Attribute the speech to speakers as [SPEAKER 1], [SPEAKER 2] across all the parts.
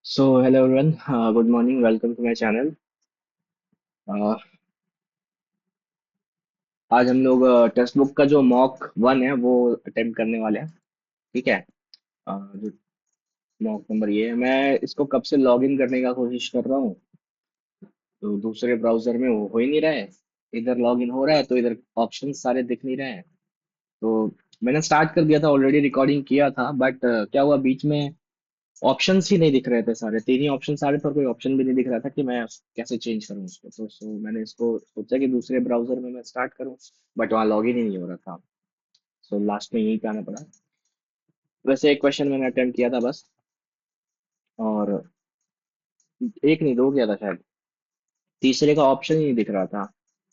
[SPEAKER 1] So, hello everyone. Good morning. Welcome to my channel. Uh, आज हम लोग text book का जो मॉक वन है वो अटेम्प्ट करने वाले हैं। ठीक है। जो मॉक नंबर ये है, मैं इसको कब से लॉग इन करने का कोशिश कर रहा हूँ, तो दूसरे ब्राउजर में वो हो ही नहीं रहा है। इधर लॉग इन हो रहा है तो इधर ऑप्शन सारे दिख नहीं रहे हैं। तो मैंने स्टार्ट कर दिया था, ऑलरेडी रिकॉर्डिंग किया था, बट क्या हुआ बीच में ऑप्शंस ही नहीं दिख रहे थे। सारे तीन ही ऑप्शन आ रहे थे और कोई ऑप्शन भी नहीं दिख रहा था कि मैं कैसे चेंज करूँ उसको। तो मैंने इसको सोचा कि दूसरे ब्राउजर में मैं स्टार्ट करूँ, बट वहाँ लॉगिन ही नहीं हो रहा था। सो लास्ट में यही पे आना पड़ा। वैसे एक क्वेश्चन मैंने अटेम्प्ट किया था बस, और एक नहीं दो किया था शायद। तीसरे का ऑप्शन ही नहीं दिख रहा था।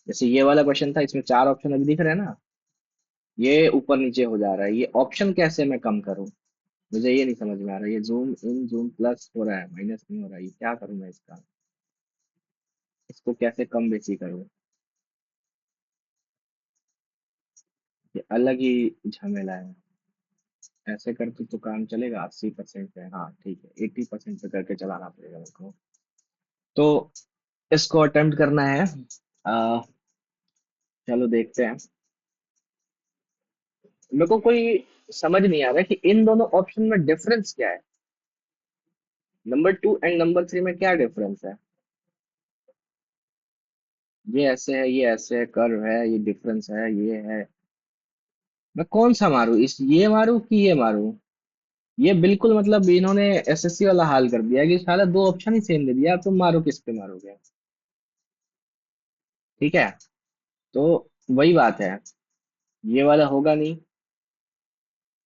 [SPEAKER 1] जैसे ये वाला क्वेश्चन था, इसमें चार ऑप्शन अभी दिख रहे हैं ना, ये ऊपर नीचे हो जा रहा है। ये ऑप्शन कैसे मैं कम करूँ, मुझे ये नहीं समझ में आ रहा है। ये जूम इन जूम प्लस हो रहा है, माइनस नहीं हो रहा है। ये क्या करूँ मैं इसका, इसको कैसे कम बेसी करूँ? ये अलग ही झमेला है। ऐसे करके तो काम चलेगा? 80% पे, हाँ ठीक है, 80% पे करके चलाना पड़ेगा मेरे को। तो इसको अटेम्प्ट करना है। आ, चलो देखते हैं। मेरे को कोई समझ नहीं आ रहा है कि इन दोनों ऑप्शन में डिफरेंस क्या है। Number two and number three में क्या डिफरेंस है? ये ऐसे है, ये ऐसे है, कर्व है, ये डिफरेंस है, ये है। मैं कौन सा मारूं, इस ये मारूं कि ये मारूं? ये बिल्कुल मतलब इन्होंने एसएससी वाला हाल कर दिया कि साला दो ऑप्शन ही सेम दे दिया, अब तुम मारो किस पे मारोगे। ठीक है। तो वही बात है, ये वाला होगा नहीं।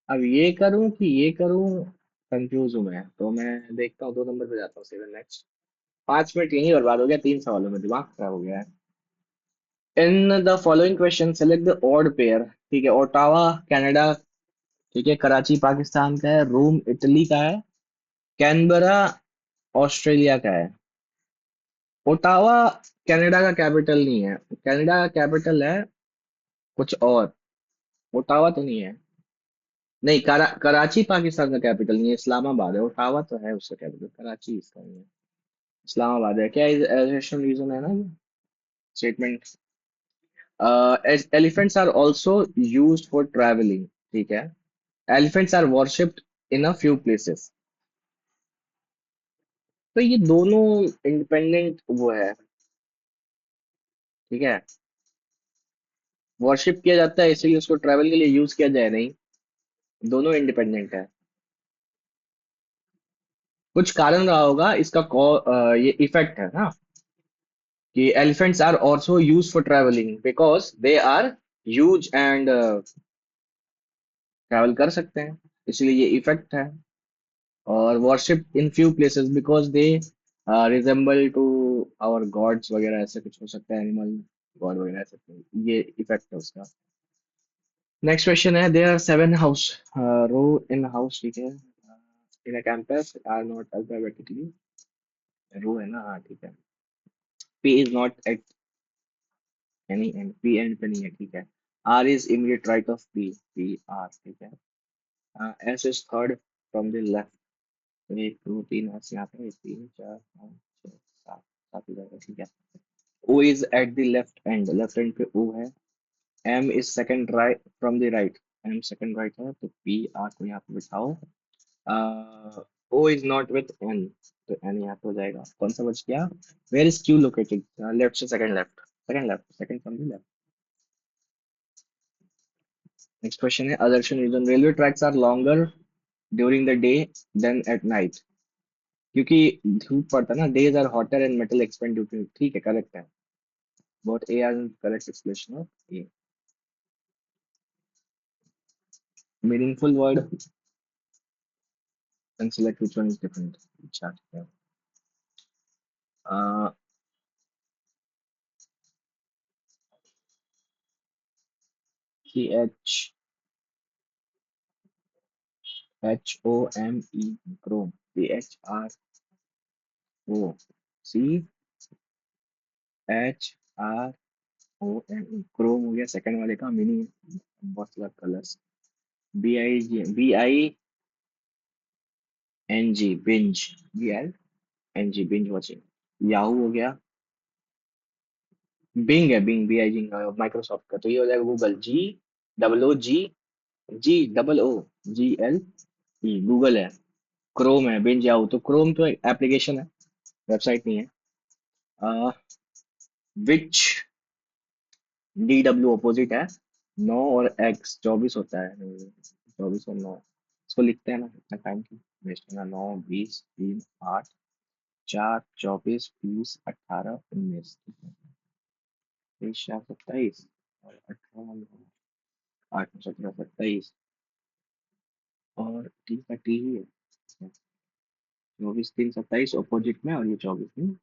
[SPEAKER 1] अब ये करूं कि ये करूं, कंफ्यूज हूं मैं। तो मैं देखता हूँ, दो नंबर पे जाता हूँ सीधे नेक्स्ट। 5 मिनट यही बर्बाद हो गया, 3 सवालों में दिमाग खराब हो गया है। In the following question select the odd pair. ठीक है, ओटावा कनाडा, ठीक है, कराची पाकिस्तान का है, रोम इटली का है, कैनबरा ऑस्ट्रेलिया का है। ओटावा कनाडा का कैपिटल नहीं है। कनाडा का कैपिटल है कुछ और, ओटावा तो नहीं है। नहीं, कराची पाकिस्तान का कैपिटल नहीं है, इस्लामाबाद है। ओटावा तो है उसका कैपिटल, कराची इसका नहीं है, इस्लामाबाद है। क्या एजुकेशन रीजन है ना ये statement. Elephants are also used for travelling. ठीक है। Elephants are worshipped in a few places. तो ये दोनों इंडिपेंडेंट वो है। ठीक है। वर्शिप किया जाता है इसलिए उसको ट्रैवल के लिए यूज किया जाए, नहीं। दोनों इंडिपेंडेंट है। कुछ कारण रहा होगा इसका। ये इफेक्ट है ना, कि elephants are also use for travelling because they are huge and travel कर सकते हैं, इसलिए ये इफेक्ट है। और worship in few places because they resemble to our gods वगैरह, ऐसे कुछ हो सकता है, एनिमल गॉड वगैरह ऐसे। ये इफेक्ट है उसका। नेक्स्ट क्वेश्चन है, there are 7 house row in house. ठीक है, in a campus are not alphabetically. Row है ना, हाँ ठीक है। P is not at any end, P end पे नहीं है। ठीक है। R is immediate right of P, P R. ठीक है। S is third from the left. एक दो तीन ऐसे यहाँ पे, तीन चार पाँच छः सात, सात हो जाएगा। ठीक है। O is at the left end, left end पे ओ है। M is second right from the right, M second right है, तो पी आर को यहाँ पे बिठाओ। O is not with N, तो एन यहाँ पे हो जाएगा। कौन सा बच गया? Where is Q located? Left से second left, second left, second from the left. Next question है, अदर्शन region railway tracks are longer during the day than at night. क्योंकि धूप पड़ता है ना, days are hotter and metal expand due to. ठीक है, करेक्ट है। Both A R correct explanation of A. Meaningful word and select which one is different. अच्छा ठीक है। C H H O M E, chrome. P H R O C H R O M E, chrome हो गया second वाले का meaning. बहुत सारा colours. B I G, B I N G binge, B L N G binge watching. Yahoo हो गया। Bing है, Bing B I जिंग माइक्रोसॉफ्ट का, तो ये हो जाएगा Google, G double O G, G double O G L E, Google है। क्रोम है, बिंज याहू, तो क्रोम तो एप्लीकेशन है, वेबसाइट नहीं है। विच डी डब्ल्यू अपोजिट है, 9 और x 24 होता है। 24 और 9, इसको लिखते हैं ना, इतना टाइम की वेस्ट होना। 9 20 3 8 24 20 18 19, 23 27 और 18 8 17 27, और टी का टी ही है। 24 3 27 अपोजिट में, और ये 24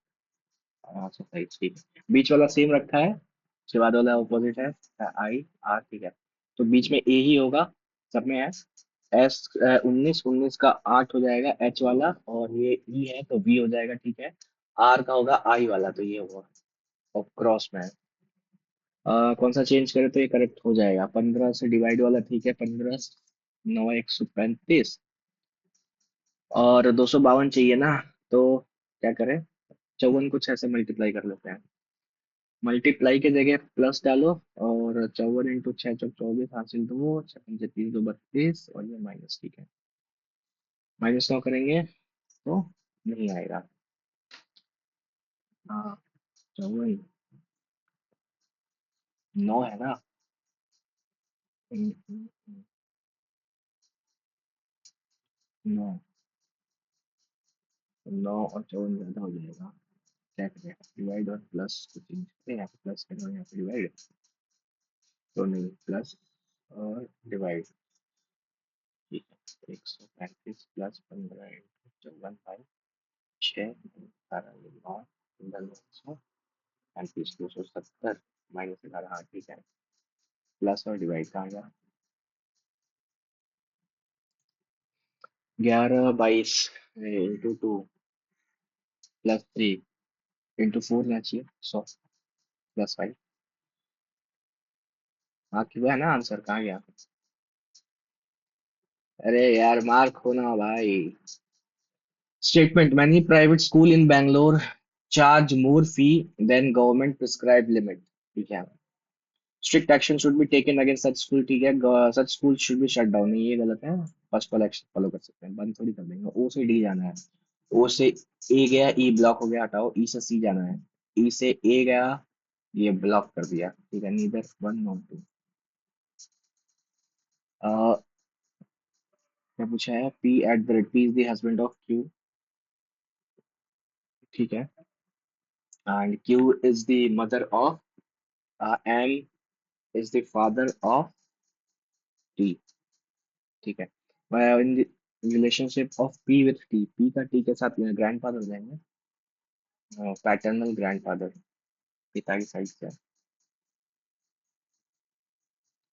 [SPEAKER 1] 27, ठीक है। बीच वाला सेम रखा है, उसके बाद वाला अपोजिट है, आई आर, ठीक है। तो बीच में ए ही होगा, सब में एस। एस 19 का 8 हो जाएगा एच वाला, और ये ई है तो वी हो जाएगा, ठीक है। आर का होगा आई वाला, तो ये होगा, और क्रॉस में है। कौन सा चेंज करें तो ये करेक्ट हो जाएगा? 15 से डिवाइड वाला, ठीक है। 15 9 135, और 252 चाहिए ना, तो क्या करें? 54 कुछ ऐसे मल्टीप्लाई कर लेते हैं। मल्टीप्लाई के जगह प्लस डालो, और 54 × 6 = 24, हासिल 2, 6 × 3 = 32, और ये माइनस, ठीक है। -9 करेंगे तो नहीं आएगा। हाँ, 54 9 है ना। 9, 9 और 54 ज्यादा हो जाएगा। क्या करें? डिवाइड और प्लस को चेंज करें, यहाँ पे प्लस करें और यहाँ पे डिवाइड, तो नहीं, प्लस और डिवाइड, ठीक है। 135 प्लस 15 × 54 6 18 9 15 270 -11, हाँ ठीक है। प्लस और डिवाइड कहाँ गया? 11 22 × 2 +3 × 4 ना चाहिए, 100 +5। हाँ क्यों है ना, आंसर कहाँ गया? अरे यार मार्क होना भाई। Statement, many private school in Bangalore charge more fee than government prescribed limit, ठीक है। Strict action should be taken against such school, ठीक है। Such school should be shut down, नहीं ये गलत है। फर्स्ट वाला एक्शन फॉलो कर सकते हैं, बंद थोड़ी कर देंगे। ओ से डी जाना है, ओ से ए गया, ई ब्लॉक हो गया, हटाओ। ई से सी जाना है, ई से ए गया, ये ब्लॉक कर दिया, ठीक है। Neither one not two. क्या पूछा है? P at the rate, P is the husband of Q, ठीक है। And Q is the mother of M, is the father of T, ठीक है। In relationship of P with T, P का T के साथ ग्रैंड फादर हो जाएंगे, paternal grand father, पिता की साइड से।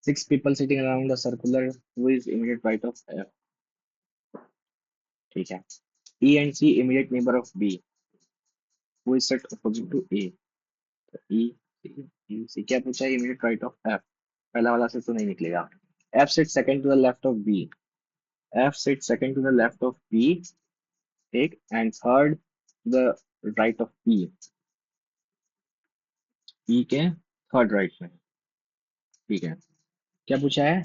[SPEAKER 1] 6 people sitting around a circular who is immediate right of F, ठीक है। E and C immediate neighbor of B who is set opposite to A, तो E C, E C क्या पूछा है? immediate right of F, पहला वाला से तो नहीं निकलेगा। F sits second to the left of B, F sits second to the left of B, ठीक, and third to the right of E, E के थर्ड राइट में, ठीक है। क्या पूछा है?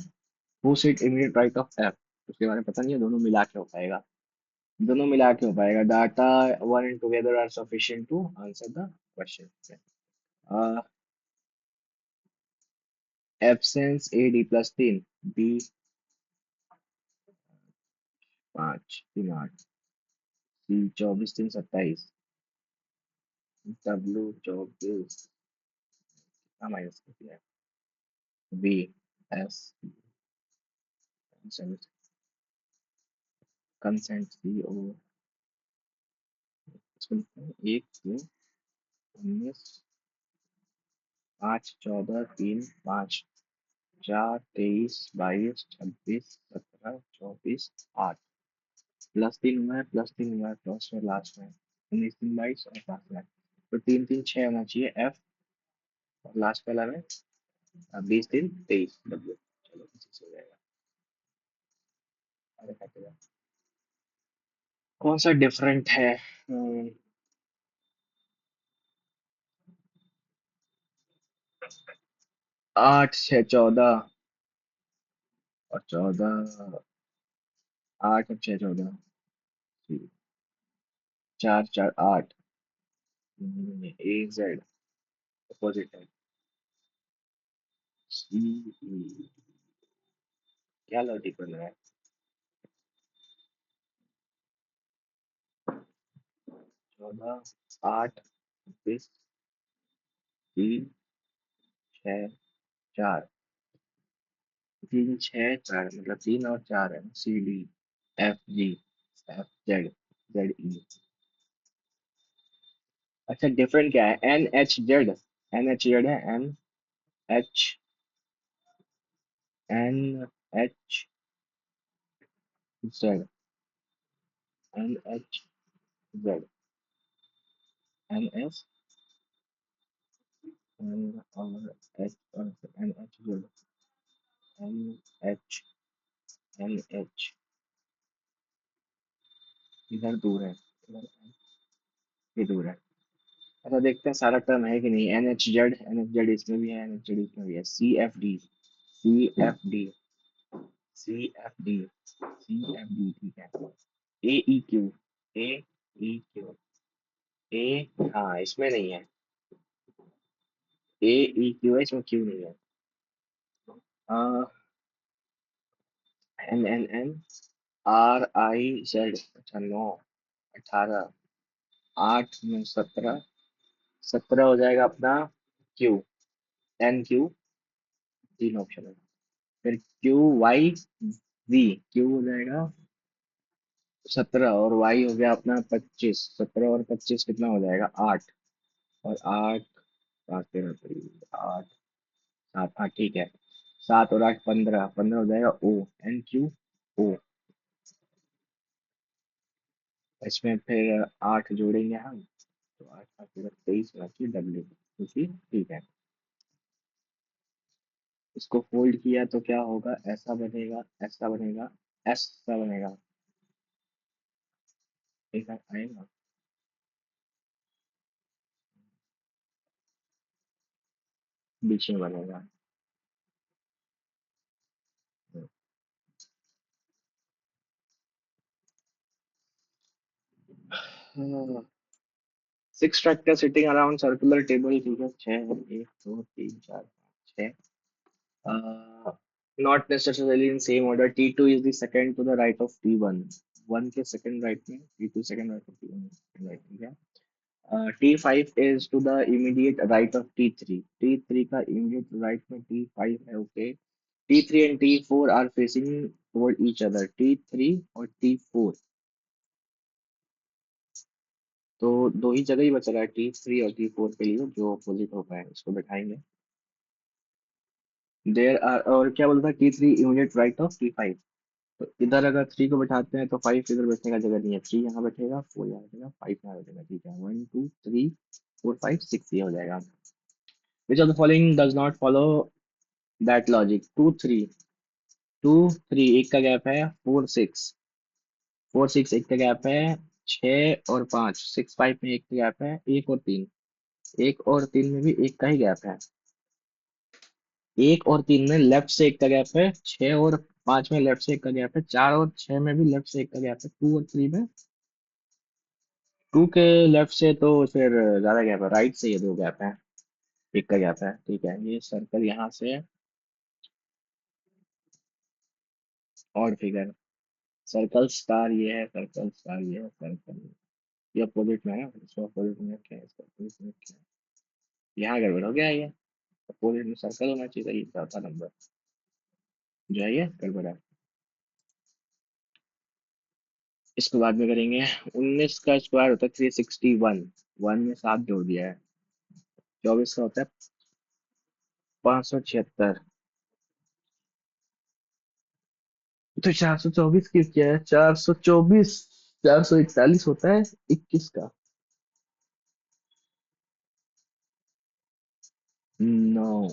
[SPEAKER 1] Who sit immediate right of F, उसके बारे में पता नहीं है, दोनों मिला के हो पाएगा, दोनों मिला के हो पाएगा। Data one and together are sufficient to answer the question. Absence A D +3, B 5 3 8, C 24 3 27, W 24 minus कर दिया, B S consent C O, एक से 19 5 14 3 5 4 23 22 26 17 24 8, +3 हुआ है, +3 हुआ है, क्रॉस में लास्ट में 19 3 22 और लास्ट में, तो 3 3 6 होना चाहिए एफ, और लास्ट वाला में 20 3 23 डब्ल्यू। चलो इसी से हो जाएगा। अरे काटेगा। कौन सा डिफरेंट है? 8 6 14 और 14, 8 और 6 14, 4 4 8। ए जेड अपोजिट है। सी ई, क्या लॉजिक बन रहा है? 14 8 20, 3 6 4। 3 6 4 मतलब 3 और 4 है, C D F G F Z Z E. अच्छा, डिफरेंट क्या है? N H Z, N H Z है, H N H Z, N H Z, N S, N और एच और N H Z, N H, N H इधर दूर है, इधर भी दूर है। अच्छा, देखते हैं सारा टर्म है कि नहीं। N H Z, N H Z इसमें भी है, एन एच जेड इसमें भी है। C F D, C F D, C F D, C F D, ठीक है। ए ई क्यू, ए ई क्यू, ए, हाँ इसमें नहीं है। ए ई क्यू है, इसमें क्यू नहीं है। N N N, R I Z, अच्छा 9 18, 8 9 17, 17 हो जाएगा अपना क्यू, एन क्यू, तीन ऑप्शन है। फिर क्यू वाई वी, क्यू हो जाएगा 17 और वाई हो गया अपना 25। 17 और 25 कितना हो जाएगा? 8। और 8, 8 13 8 7, हाँ ठीक है। 7 और 8 15, 15 हो जाएगा ओ, एन क्यू ओ। इसमें फिर 8 जोड़ेंगे हम, तो 8 8 23 बाकी डब्ल्यू, क्योंकि ठीक है। इसको फोल्ड किया तो क्या होगा? ऐसा बनेगा, ऐसा बनेगा, ऐसा बनेगा। एक आएगा, बीच में बनेगा। Six tractor sitting around circular table, ठीक है। 6 1 2 3 4 5 6। Not necessarily in same order, T2 is the second to the right of T1, one के सेकंड राइट में T2 second right of T1 right, ठीक है। T5 is to the immediate right of T3, T3 का immediate right में T5 है, okay. T3 and T4 are facing toward each other, T3 और T4, तो दो ही जगह ही बच रहा है T3 और T4 के लिए जो अपोजिट हो पाए, इसको बैठाएंगे। देर आर, और क्या बोलता है? T3 immediate right of T5, तो इधर अगर 3 को बैठाते हैं तो 5 इधर बैठने का जगह नहीं है। 3 यहाँ बैठेगा, 4 यहाँ बैठेगा, 5 यहाँ बैठेगा, ठीक है। 1 2 3 4 5 6 ये हो जाएगा। Which of the following does not follow that logic? 2 3, 2 3 एक का गैप है, 4 6, 4 6 एक का गैप है, 6 और 5, 6 5 में एक का गैप है, 1 और 3, 1 और 3 में भी एक का ही गैप है। 1 और 3 में लेफ्ट से एक का गैप है, 6 और 5 में लेफ्ट से एक का गैप है, 4 और 6 में भी लेफ्ट से एक का गैप है, 2 और 3 में, 2 के लेफ्ट से तो फिर ज्यादा गैप है, राइट से ये दो गैप है, एक का गैप है, ठीक है। ये सर्कल यहाँ से और फिगर, सर्कल स्टार ये है, सर्कल स्टार ये है, सर्कल ये अपोजिट में है, इसको अपोजिट में क्या है, इसको अपोजिट में क्या है, यहाँ गड़बड़ हो गया ये। अपोजिट में सर्कल होना चाहिए था, ये चौथा नंबर जो है ये गड़बड़ है। इसको बाद में करेंगे। 19 का स्क्वायर होता है 361, वन में 7 जोड़ दिया है। 24 का होता है 576, तो 424 की क्या है? 424, 441 होता है 21 का। नो,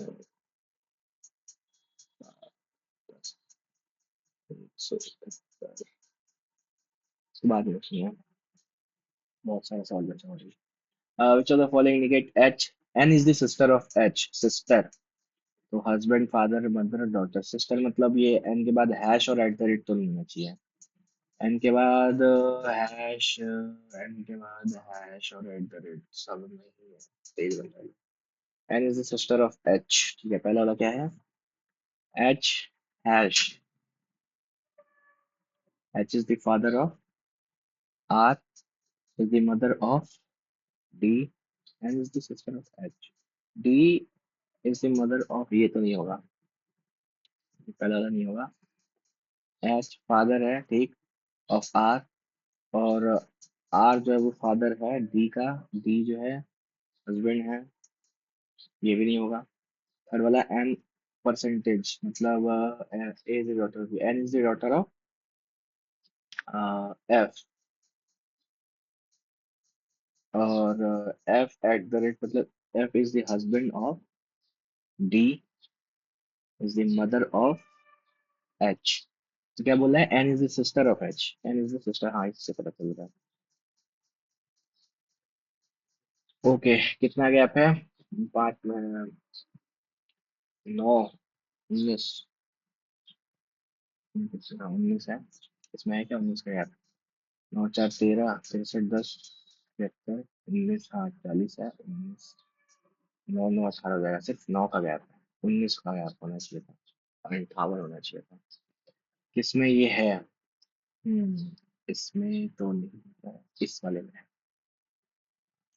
[SPEAKER 1] उसके बाद में उसमें बहुत सारा सवाल बचा हुआ है। Which of the following indicate H? N is the sister of H. Sister. तो husband, father, mother, daughter. Sister मतलब ये एन के बाद हैश और एट द रेट तो नहीं होना चाहिए। एन के बाद हैश, एन के बाद हैश और एट द रेट सब नहीं है। तेज बन रही है। N is the sister of H. ठीक है, पहला वाला क्या है? H hash. H is the father of R, is the mother of D, N is the sister of H. D is the mother of, ये तो नहीं होगा, ये पहला वाला नहीं होगा। एच फादर है, ठीक, ऑफ आर, और आर जो है वो फादर है डी का, डी जो है हस्बैंड है, ये भी नहीं होगा। थर्ड वाला एन परसेंटेज मतलब A is the daughter, N is the daughter of F, और एफ एट द रेट मतलब F is the husband of D, is the mother of H. तो क्या बोला है? N is the sister of H, N is the sister, हाँ इससे पता चल रहा है। ओके, कितना गैप है? 5 में 9, 19, 19 है। इसमें है क्या 19 का गैप? 9 4 13, 63 10 73 19, हाँ 40 है। 19 9 9 18 हो जाएगा, सिर्फ 9 का गैप है। 19 का गैप होना चाहिए था, 58 होना चाहिए था। किसमें ये है? इसमें तो नहीं है, इस वाले में है।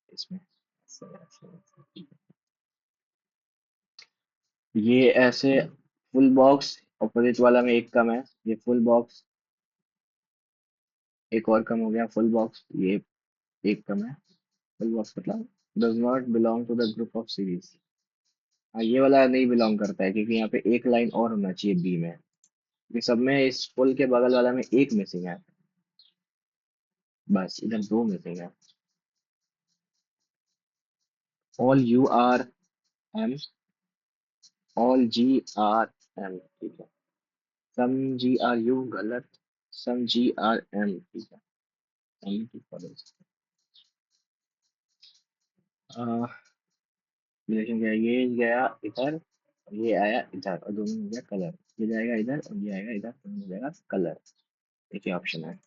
[SPEAKER 1] इसमें ऐसे ऐसे ऐसे। ये ऐसे फुल बॉक्स, अपोजिट वाला में एक कम है, ये फुल बॉक्स एक और कम हो गया, फुल बॉक्स ये एक कम है। फुल बॉक्स मतलब does not belong to the group of series. हाँ, ये वाला नहीं बिलोंग करता है क्योंकि यहाँ पे एक लाइन और होना चाहिए बी में। ये सब में इस फुल के बगल वाला में एक मिसिंग है, बस इधर दो मिसिंग है। All U are M, all G are M, ठीक है। सम जी आर यू गलत, सम जी आर एम, ठीक है। एम की फॉलोज रिलेशन क्या है? ये गया इधर, ये आया इधर, और दोनों में हो गया कलर। ये जाएगा इधर और ये आएगा इधर, दोनों में हो जाएगा कलर। एक ही ऑप्शन है,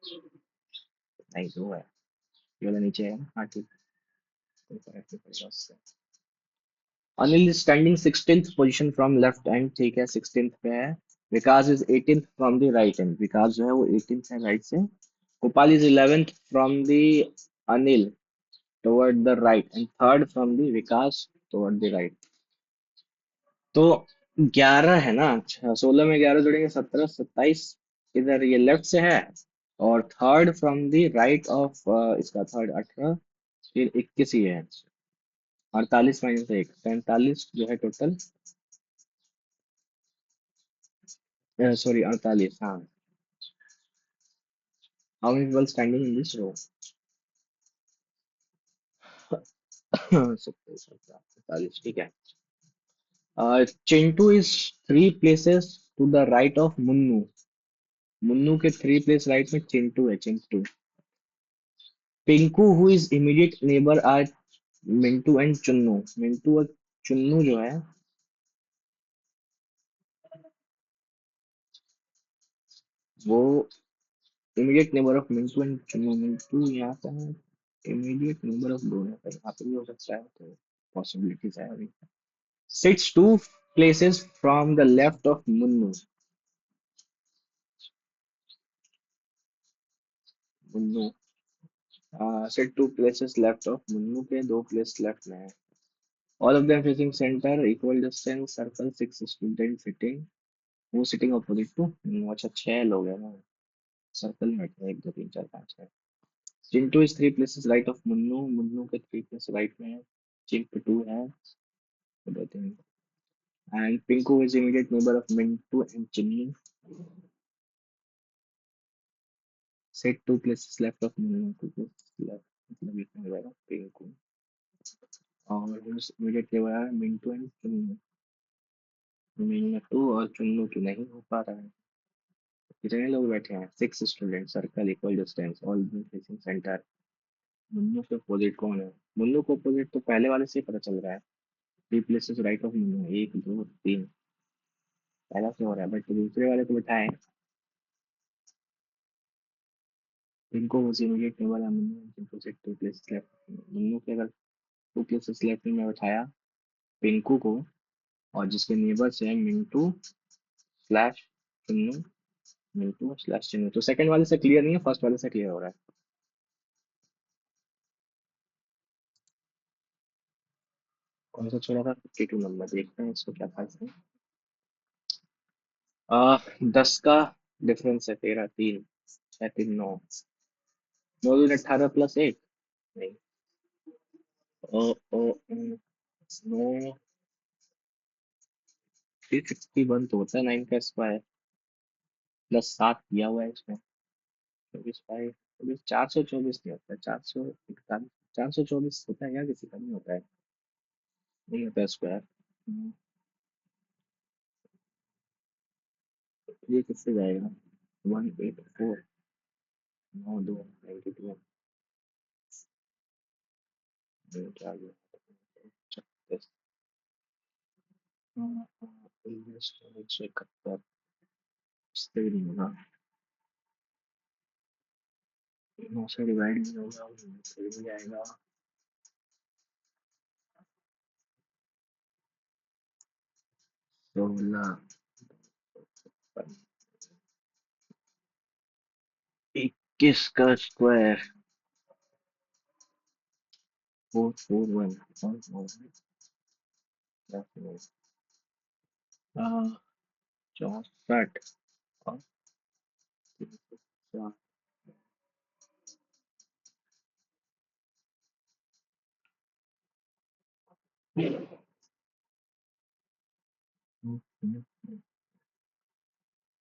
[SPEAKER 1] नहीं दो है। ये वाला नीचे है ना, हाँ ठीक है, कोई फर्क नहीं पड़ेगा उससे। Anil is standing 16th position from left end, ठीक है 16th पे है। Vikas is 18th from the right end, Vikas जो है वो 18th है राइट से। Gopal is 11th from the Anil toward the right end third from the Vikas toward the right. तो 11 है ना, अच्छा 16 में 11 जोड़ेंगे 17 27, इधर ये लेफ्ट से है, और third from the right of, इसका थर्ड 18, फिर 21 ही है। 48 - 1 45 जो है टोटल, सॉरी 48, हाँ। How many people standing in this row? 47 ठीक है। Chintu is 3 places to the right of Munnu. Munnu के 3 place राइट में चिंटू है, Chintu. Pinku who is immediate neighbour are Mintu and Chunnu. Mintu और चुन्नू जो है वो immediate neighbour of Mintu and Chunnu. Mintu यहाँ पे है, इमीडिएट नेबर ऑफ दो है, पर यहाँ पे भी हो सकता है, तो पॉसिबिलिटीज है अभी। Sits 2 places from the left of Munnu. Munnu sit 2 places left of Munnu के 2 place लेफ्ट में है। All of them facing center, equal distance, circle, 6 students sitting. Who sitting opposite to? अच्छा 6 लोग हैं ना, सर्कल में बैठे हैं, 1 2 3 4 5 6। Chintu is 3 places right of Munnu, Munnu के 3 place राइट में है। चिंटू है, 2 3, and Pinku is immediate neighbour of Mintu and Chinnu. Set 2 places left of Munnu, 2 places left मतलब ये हो जाएगा पिंकू, और इमीडिएट नेबर है मिंटू एंड चुन्नू। मिंटू और चुन्नू की नहीं हो पा रहा है, कितने लोग बैठे हैं? 6 student, circle, equal distance, all facing centre. Munnu के अपोजिट कौन है? मुन्नू को अपोजिट तो पहले वाले से ही पता चल रहा है। Three places right of Munnu, एक दो तीन, पहला से हो रहा है, बट दूसरे वाले को बिठाए। इनको वो इमीडिएट टेबल है मुन्नू, जिनको से टू प्लेसेस लेफ्ट, मुन्नू के अगर टू प्लेसेस लेफ्ट में बिठाया पिंकू को, और जिसके नेबर्स हैं मिंटू स्लैश चिन्नू, मिंटू स्लैश चिन्नू, तो सेकंड वाले से क्लियर नहीं है, फर्स्ट वाले से क्लियर हो रहा है। कौन सा छोड़ा था? 52 नंबर, देखते हैं इसको क्या था इसमें। 10 का डिफरेंस है, 13 3, 6 3 9, 9 दूनी 18 प्लस 1, नहीं, ओ ओ 9, 361 तो होता है 9 का स्क्वायर, प्लस 7 दिया हुआ है इसमें, 24 5, 24, 424 नहीं होता है, 441, 424 होता है क्या? किसी का नहीं होता है, नहीं होता है स्क्वायर। ये किससे जाएगा? 184, 92, 92, क्या आ गया? 36, 171, इससे भी नहीं होगा, 9 से डिवाइड नहीं होगा, फिर भी आएगा 16, 21 का स्क्वायर, 441, और 64, और 304,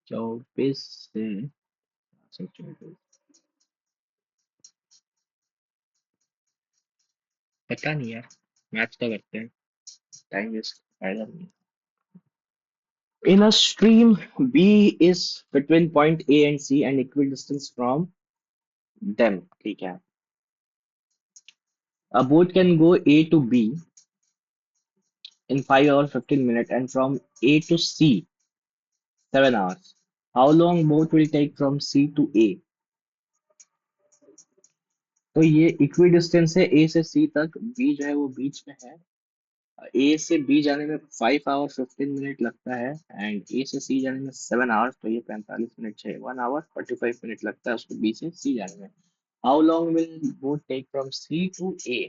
[SPEAKER 1] चौबीस से 24, पता नहीं यार, मैच का करते हैं, टाइम वेस्ट फायदा नहीं। In a stream, B is between point A and C and equidistant from them. ठीक है. A boat can go A to B in 5 hours 15 minutes and from A to C 7 hours. How long boat will take from C to A? तो ये equidistance है A से C तक, B जो है वो बीच में है। ए से बी जाने में 5 आवर 15 मिनट लगता है, एंड ए से सी जाने में 7 आवर्स, तो ये 45 मिनट चाहिए, 1 आवर 45 मिनट लगता है उसको बी से सी जाने में। How long will boat take from C to A?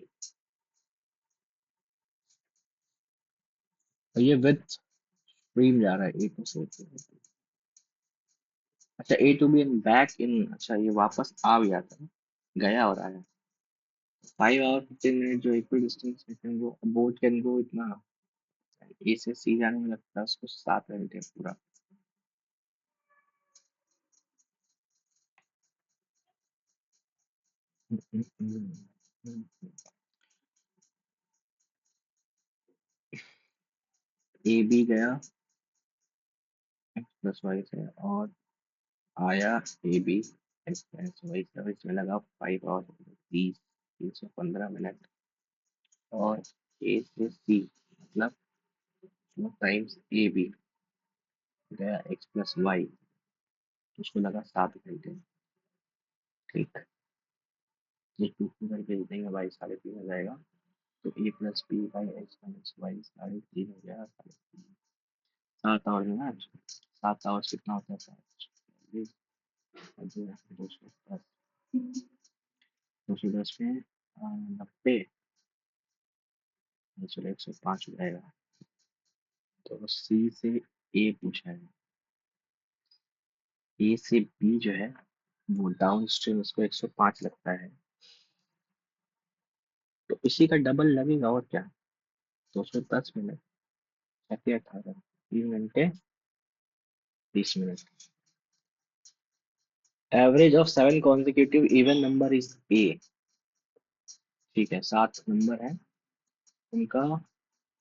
[SPEAKER 1] तो ये विथ स्ट्रीम जा रहा है ए टू सी। अच्छा, A to B in back in, अच्छा ये वापस आ भी जाता है, गया हो रहा है। 5 आवर 15 मिनट जो इक्वल डिस्टेंस है, वो बोट कैन गो इतना, ए से सी जाने में लगता है उसको 7 घंटे पूरा। ए बी गया प्लस वाई से, और आया A B X plus Y से, इसमें लगा 5 और 30, 315 मिनट, और ए से सी मतलब टाइम्स ए बी गया एक्स प्लस वाई, उसको लगा 7 घंटे। ठीक, ये टू टू करके दे देंगे भाई, 3.5 हो जाएगा, तो A plus B by X minus Y 3.5 हो गया, 3.5, 7 आवर में ना, 7 आवर कितना होता है? 7, 210, 210 में 90, चलो 105 हो जाएगा। तो सी से ए पूछा है, ए से बी जो है वो डाउन स्ट्रीम, उसको 105 लगता है, तो इसी का डबल लगेगा और क्या, 210 मिनट, 18, 3 घंटे 30 minute. Average of 7 consecutive even number is a. ठीक है, 7 नंबर है उनका,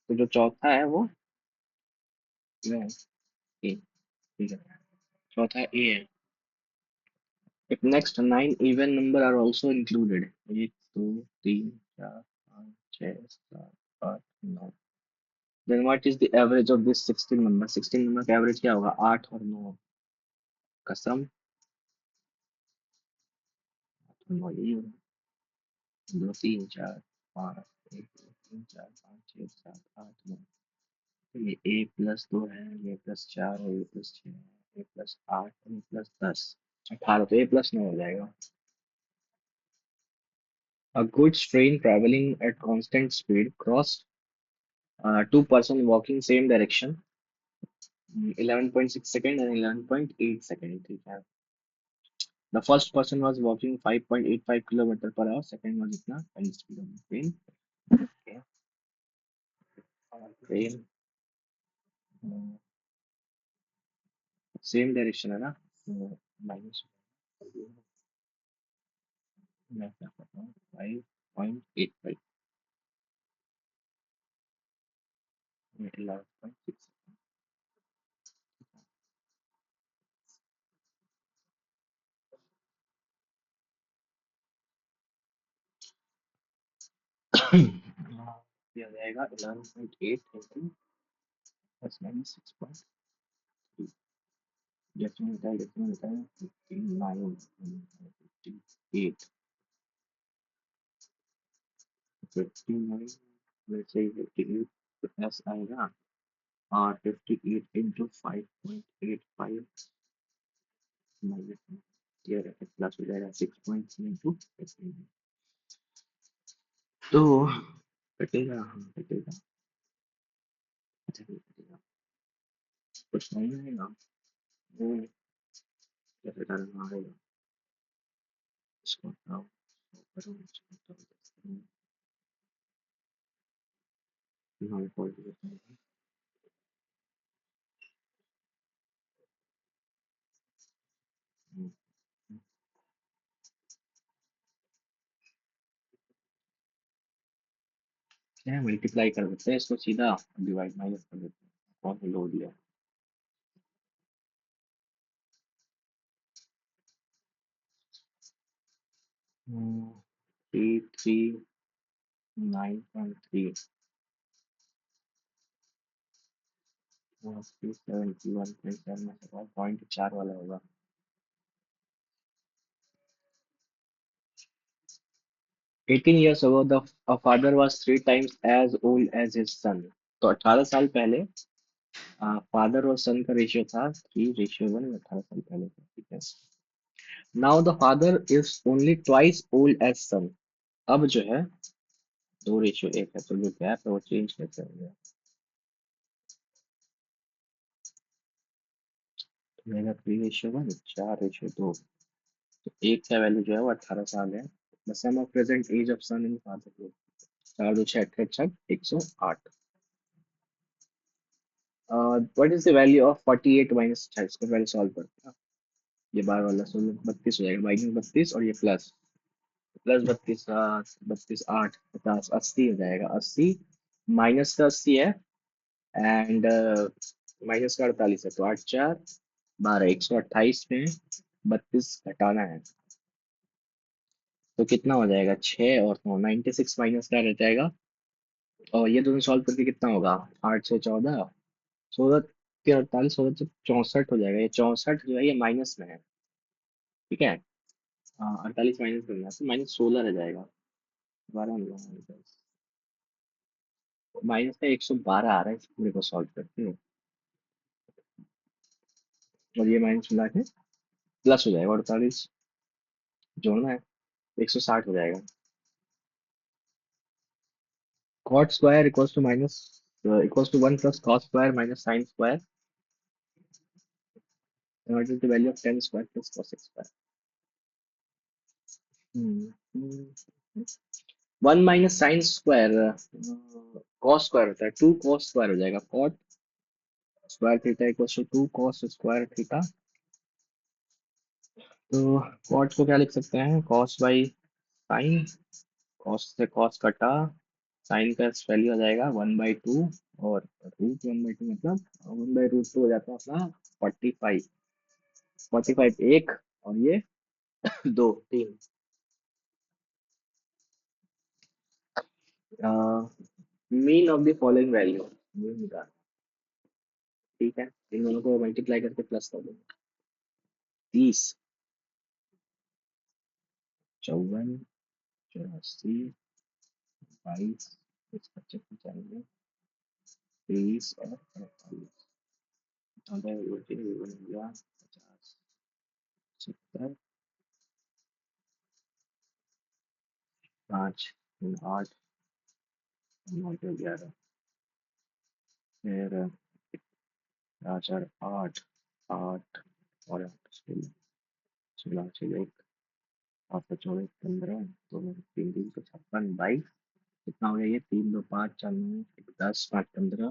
[SPEAKER 1] तो जो चौथा है वो ए। ठीक है, चौथा ए है, If next nine even number are also included, एक दो तीन चार पाँच छः सात आठ नौ, then what is the average of this 16 number? 16 number का average क्या होगा? 8 और 9 का sum, 8 और 9 यही होगा। दो तीन चार पाँच, एक दो तीन चार पाँच छः सात आठ नौ, तो ये a प्लस दो है, ये प्लस चार है, ये प्लस छः है, ये प्लस आठ है, ये प्लस 10, 18, तो a प्लस 9 हो जाएगा। A goods train traveling at constant speed crossed two person walking same direction, 11.6 second and 11.8 second, ठीक है। The first person was walking 5.85 kilometer per hour, second was इतना 20 kilometre. Okay, train same direction है ना, तो minus मैं क्या करता हूँ 5.85 11.6। ये हो जाएगा 11.8 इंटू प्लस माइनस 6.3, डेसिमल होता है 59, 58, 59 वैसे ही 58 प्लस आएगा, और 58 इंटू 5.85 माइनस, ये प्लस हो जाएगा 6.2, तो कटेगा, हाँ कटेगा, अच्छा नहीं कटेगा, कुछ नहीं आएगा, वो कैसे करना आएगा, इसको हटाओ, इसको करो, इसको हटाओ, इसको करो, नॉन पॉजिटिव, क्या मल्टीप्लाई कर देते हैं इसको सीधा, डिवाइड माइनस कर देते हैं, कौन सा लोड लिया, 339.3, 71.7 में से 0.4 वाला होगा। 18 years ago a father was three times as old as his son, तो 18 साल पहले फादर और सन का रेशियो था 3:1, 18 साल पहले का, ठीक है। Now the father is only twice old as son, अब जो है दो रेशियो एक है, तो जो गैप है वो चेंज कैसे हो गया, तो मेरा 3:1, 4:2, तो एक का वैल्यू जो है वो 18 साल है। The sum of present age of son in father, चार दो छः अट्ठाईस छक 108। What is the value of 48 minus 28, इसको पहले सॉल्व करते हैं। ये बार वाला सोलह 32 हो जाएगा, माइनस 32 और ये प्लस, प्लस 32, 32 8 50 80 हो जाएगा, 80 माइनस का 80 है, एंड माइनस का 48 है, तो 8 4 12, 128 में 32 घटाना है, तो कितना हो जाएगा 6 और 9, 96 माइनस का रह जाएगा, और ये दोनों सॉल्व करके कितना होगा 8 से 14, 16 के 48, 16 से 64 हो जाएगा, ये 64 जो है ये माइनस में है, ठीक है। 48 माइनस करना है तो -16 रह जाएगा, 12 माइनस का 112 आ रहा है, इस पूरे को सॉल्व करते हो, और ये माइनस मिला के प्लस हो जाएगा, 48 जोड़ना है 160 हो जाएगा। Cot square equals to minus equals to 1 plus cos square minus sine square, what is the value of tan square plus cos square. 1 minus sine square cos square होता है, 2 कॉस स्क्वायर हो जाएगा, cot square theta equals to 2 cos square theta, तो cot को क्या लिख सकते हैं, कॉस बाई साइन, कॉस से कॉस कटा, साइन का वैल्यू आ जाएगा 1/2, और रूट 1/2 मतलब 1/√2 हो जाता है अपना 45, 45 एक, और ये दो तीन। Mean of the following value, mean निकाल। ठीक है, इन दोनों को मल्टीप्लाई करके प्लस कर दो। 30, 54, 84, 22, इस 25, 95, 23 और 48। अगर ये बन गया 50, 70, 5, 8, 9, 11, फिर 4, 4, 8, 8 और 8, 16, 16, 16, 1, 8, 24, 15, 2, 3, 356, 22। कितना हो गया ये? 3, 2, 5, 4, 9, 10, 5, 15,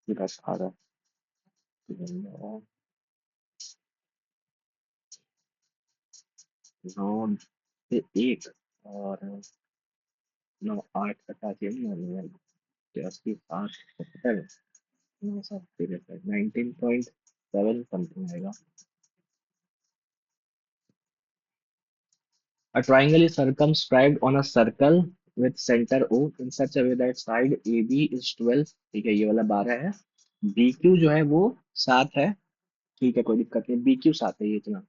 [SPEAKER 1] फिर 18, 9 से 1 और 9, 8 87, 78, 9, 7, 19.7 समथिंग आएगा। A triangle is circumscribed on a circle with center O in such a way that side AB is 12। ठीक है, ये वाला 12 है। BQ जो है वो 7 है। ठीक है, कोई दिक्कत नहीं, BQ 7 है, ये इतना।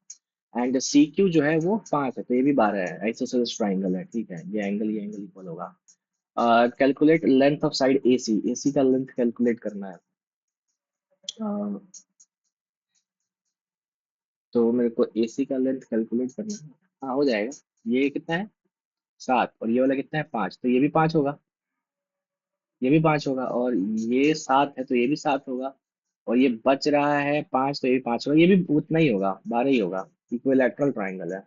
[SPEAKER 1] एंड CQ जो है वो 5 है, तो ये भी 12 है। आइसोसेलेस ट्राइंगल है। ठीक है, ये एंगल इक्वल होगा। Calculate length of side AC, AC का लेंथ कैलकुलेट करना है। अह, तो मेरे को AC का लेंथ कैलकुलेट करना है। हाँ, हो जाएगा। ये कितना है? 7, और ये वाला कितना है? 5, तो ये भी 5 होगा। ये भी 5 होगा, और ये 7 है तो ये भी 7 होगा। और ये बच रहा है 5, तो ये भी 5 होगा, ये भी उतना ही होगा, 12 ही होगा। इक्विलैटरल ट्राइंगल है।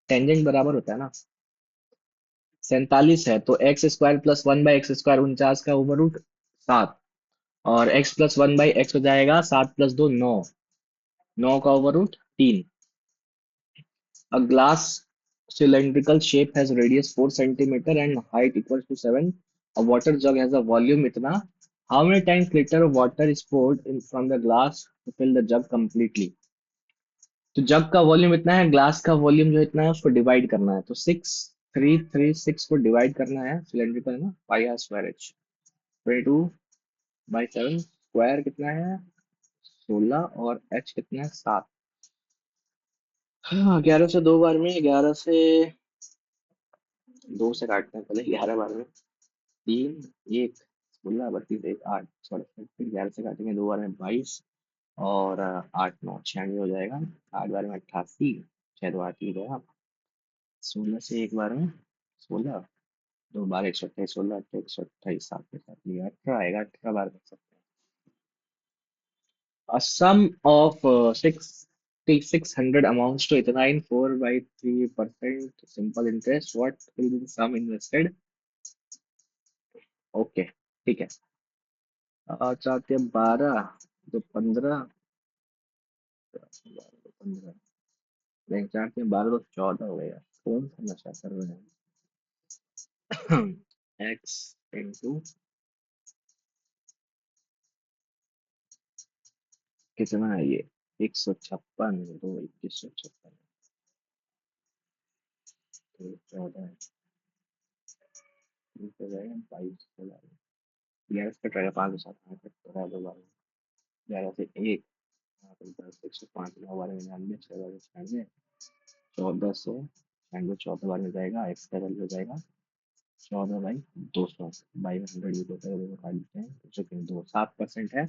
[SPEAKER 1] टेंजेंट बराबर होता है ना। 47 है तो एक्स स्क्वायर प्लस 1/x², 49 का ओवर रूट 7। और x प्लस 1/x हो जाएगा, 7 + 2 9, 9 का over root 3। A glass cylindrical shape has radius 4 centimeter and height equals to 7. A water jug has a volume इतना. How many times liter of water is poured in from the glass to fill the jug completely? तो जग का volume इतना है, glass का volume जो इतना है उसको डिवाइड करना है, तो 6, 3, 3, 6 को डिवाइड करना है। सिलेंड्रिकल है ना, πr²h। 22/7 स्क्वायर कितना है? 16, और h कितना है? 7। हाँ, 11 से 2 बार में, 11 से 2 से काटते हैं पहले, 11 बार में 3, 1, 16, 32, 1, 8, 68, फिर 11 से काटेंगे 2 बार में 22, और 8, 9, 96 हो जाएगा। 8 बार में 88, 6, 2, 8 ही गया। 16 से एक बार में 16, 2 बार 128, 16, 128, 7 के साथ लिया 18 आएगा, 18 बार कर सकते हैं। A sum of 6,600 amounts to ethanol 4/3% simple interest. What will be the sum invested? Okay, ठीक है। चाहते हैं 12, तो 15, 15, नहीं चाहते हैं 12 तो 14 हो गया। कौन सा नशा कर रहे हैं? एक्स इंटू कितना है ये? 156, तो 2156, तो 14, हो जाएगा 22 हो जाएगा। 11 से कट रहेगा, 5 के साथ 5 कट रहा है 2 बार में। 11 से 1, 10, 105, 9 बार में 99, 6 बार में 96, 14 से 96, 14 बार में जाएगा, एक्स का वैल्यू हो जाएगा 14/200। बाई 100 ये होता है, दोनों काट देते हैं, 207% है।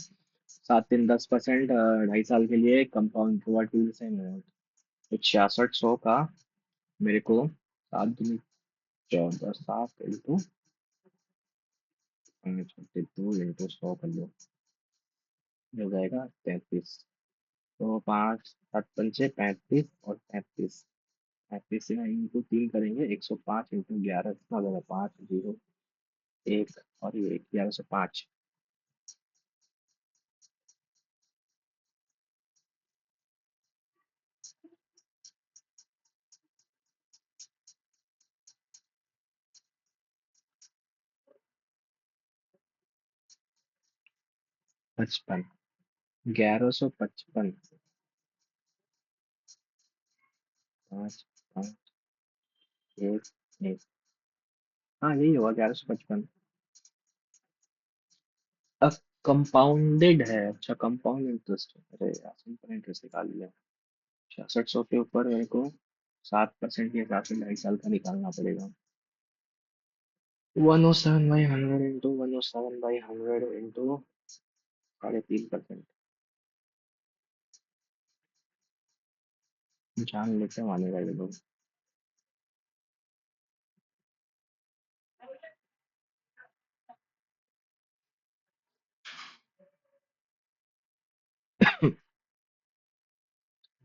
[SPEAKER 1] 7, 3, 10%, 2.5 साल के लिए compound what will say amount. तो 6600 का मेरे को 7 दूनी 14, 7 इंटू 2 इंटू 100 कर लो, ये हो जाएगा 33। तो 5, 7, 5, 35 और 35। 35 से इंटू 3 करेंगे, 105 इंटू 11 कितना हो जाएगा? 5, 0, 1, और ये 1105। 55, 1155। पाँच पाँच एक एक। हाँ यही होगा 1155। अब कंपाउंडेड है, अच्छा कंपाउंड इंटरेस्ट। अरे यार सिंपल इंटरेस्ट निकाल लिया। 6600 के ऊपर मेरे को 7% के हिसाब से 2.5 साल का निकालना पड़ेगा। 107/100 इंटू 107/100 इंटू 3.5%। जान लेते मानेगा ये लोग।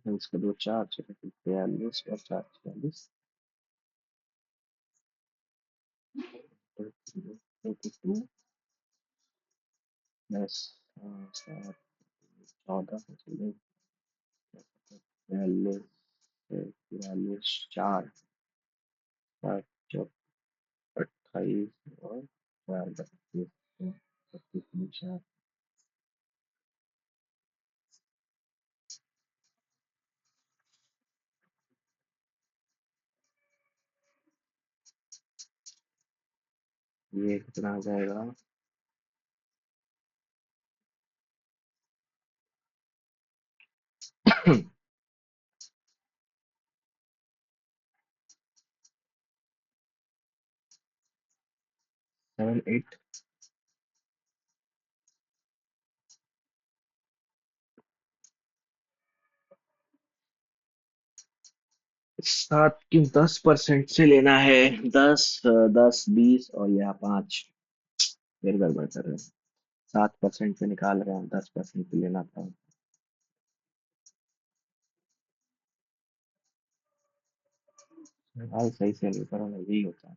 [SPEAKER 1] इसका दो चार 42 और 4 46। 82 10 7 14 42 42 चार 28 और 4 32 4। ये कितना आ जाएगा? 7 8। 7 की 10% से लेना है। 10 10 20 और यह 5। फिर गड़बड़ कर रहे हैं। 7% पे निकाल रहे हैं, 10% पे लेना था। निकाल सही से नहीं करो ना, यही होता है।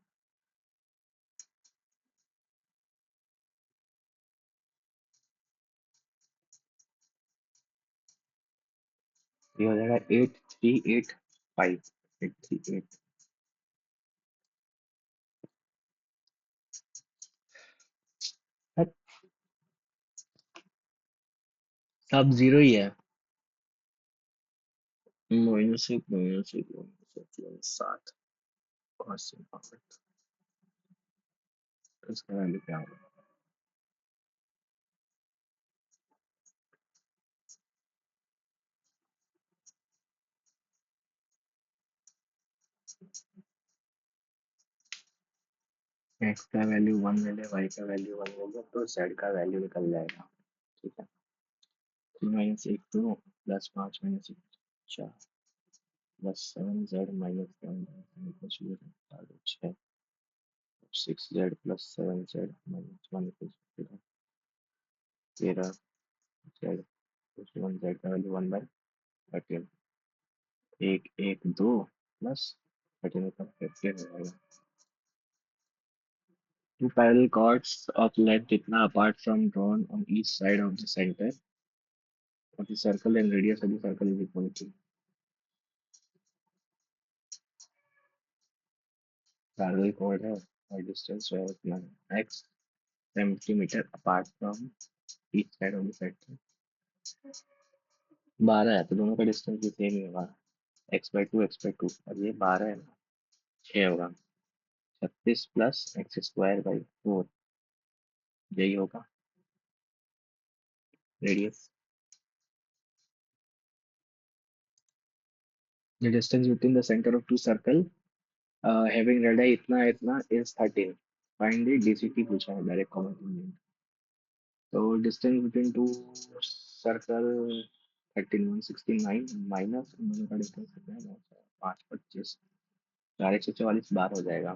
[SPEAKER 1] ये हो जाएगा 8385। 838। सब जीरो ही है। -1 -1 -1 -7। इसका वैल्यू क्या होगा? एक्स का वैल्यू 1 ले ले, वाई का वैल्यू 1 ले ले, तो जेड का वैल्यू निकल जाएगा। ठीक है। 3 - 1 2 +5 - 1 4 +7 z - 7 6 z +7 z -1 13 z +1 z का वैल्यू 1/13। 1 1 2 प्लस 13 का 15 हो जाएगा। Two parallel chords of length इतना apart from drawn on each side of the center of the circle and radius of the circle is equal to। Parallel chord है और distance जो है उतना है x centimetre apart from each side of the sector. 12 है तो दोनों का डिस्टेंस भी सेम ही होगा। x/2 और ये 12 है ना, 6 होगा। 36 + x²/4 यही होगा radius. The distance between the center of two circle having radii इतना इतना is 13। Find the DCT पूछा है, डायरेक्ट कॉमन। तो distance between two circle 13 169 minus इन दोनों का डिस्टेंस कितना है? 5 25। 4 144 बार हो जाएगा।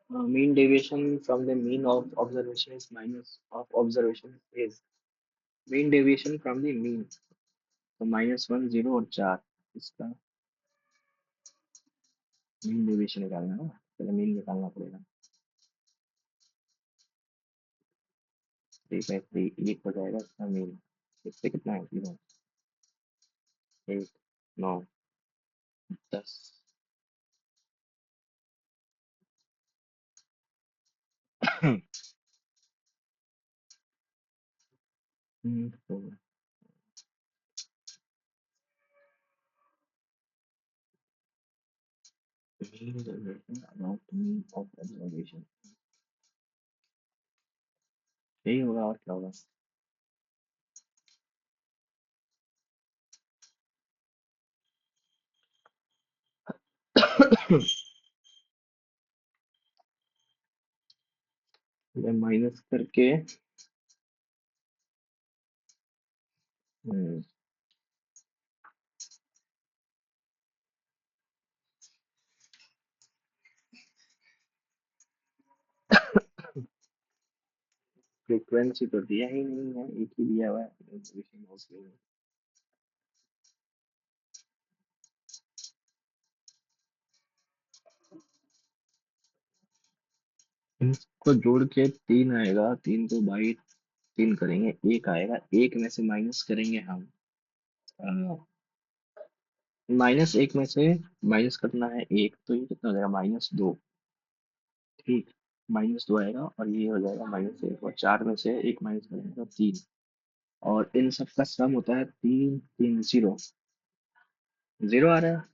[SPEAKER 1] Mean deviation from the mean of observation is minus of observation is. Mean deviation from the mean तो -1 0 और 4। इसका मीन डेविएशन निकालना है ना, पहले मीन निकालना पड़ेगा। 3/3 1 हो जाएगा इसका मीन। इससे कितना है? 0 1 9 10। mean generation about mean of observation, यही होगा और क्या होगा? ये माइनस करके फ्रीक्वेंसी तो दिया ही नहीं है, एक ही दिया हुआ है observation of mean। इसको जोड़ के तीन आएगा, तीन को बाई तीन करेंगे, एक आएगा, एक में से माइनस करेंगे हम, माइनस एक में से माइनस करना है एक, तो ये कितना हो जाएगा, -2। ठीक, -2 आएगा और ये हो जाएगा -1, और चार में से एक माइनस करेंगे तो तीन, और इन सब का सम होता है तीन, तीन जीरो, जीरो आ रहा है।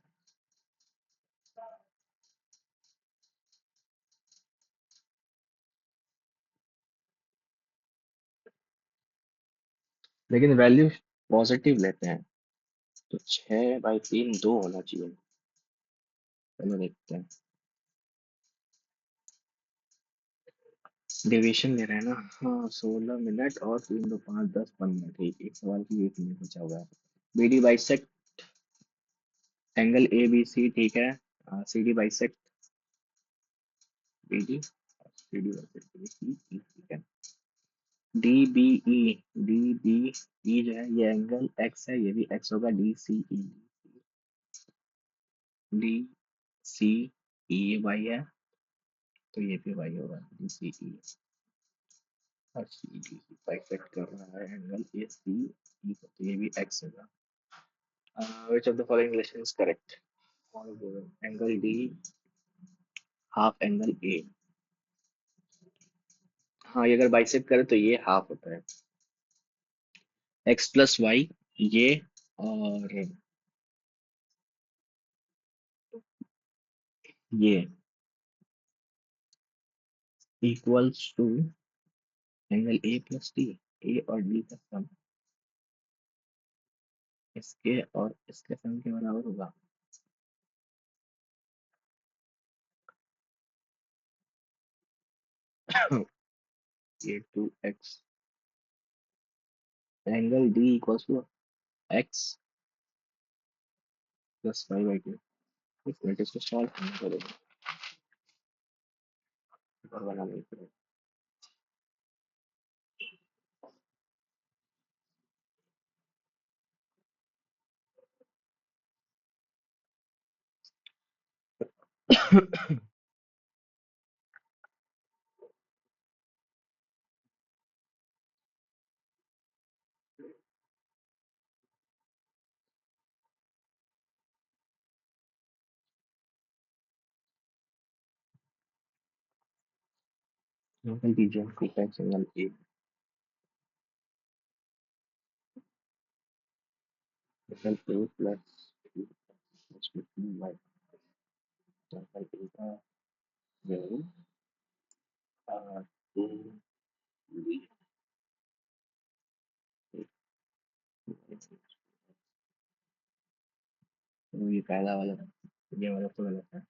[SPEAKER 1] लेकिन वैल्यू पॉजिटिव लेते हैं, तो 6/3 2 होना चाहिए। चलो देखते हैं, डेविएशन ले रहे हैं ना। हाँ, 16 मिनट और 3 2 5 10 15, ठीक, एक सवाल की एक मिनट बचा हुआ है। BD बाइसेक्ट एंगल ABC, ठीक है। CD bisect BD, CD bisect AC, ठीक है। DBE जो है ये एंगल X है, ये भी X होगा। DCE, DCE ये Y है, तो ये भी Y होगा, DCE। और CD बाइसेक्ट कर रहा है एंगल ACE को, तो ये भी X होगा। Which of the following relation is correct? और angle D half angle A। हाँ, ये अगर बाइसेक्ट करे तो ये हाफ होता है। X+Y ये, और ये इक्वल्स टू एंगल A+D, ए और डी का सम इसके और इसके सम के बराबर होगा। A2X angle D equals to X plus 5/2। एक मिनट, इसको सॉल्व करना पड़ेगा और बनाने के लिए। एंगल दीजिए, ठीक है, angle A angle A plus y, angle A का वैल्यू 2D, तो ये पहला वाला, ये वाला तो गलत है,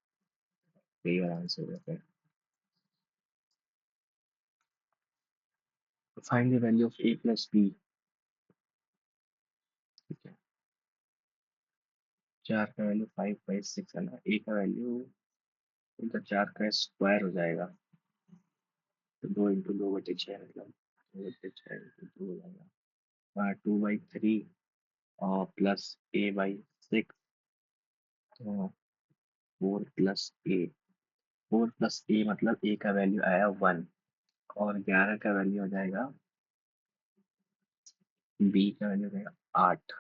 [SPEAKER 1] यही वाला आंसर होगा। Find the value of A+B, ठीक है। चार का वैल्यू 5/6 है ना, ए का वैल्यू, इनका चार का स्क्वायर हो जाएगा, तो 2 × 2 / 6, मतलब 2 × 6 × 2 हो जाएगा, 2/3 और प्लस A/6, तो 4 + A, 4 + A मतलब A का वैल्यू आया 1, और 11 का वैल्यू हो जाएगा, B का वैल्यू हो जाएगा 8।